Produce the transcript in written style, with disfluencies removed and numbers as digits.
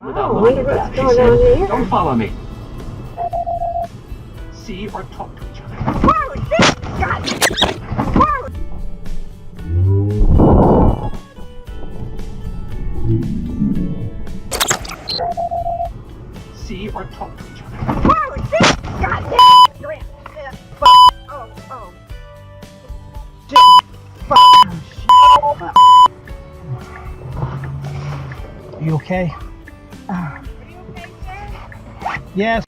without I looking wonder at what's that. She going said, on there. don't follow me. See or talk to each other. Whoa, shit! God! Whoa! See or talk to each other. Whoa, shit! God damn! Grant! Fuck! Oh, oh. Shit! Fuck! Oh, shit! Fuck. Are you okay? Are you okay, sir? Yes.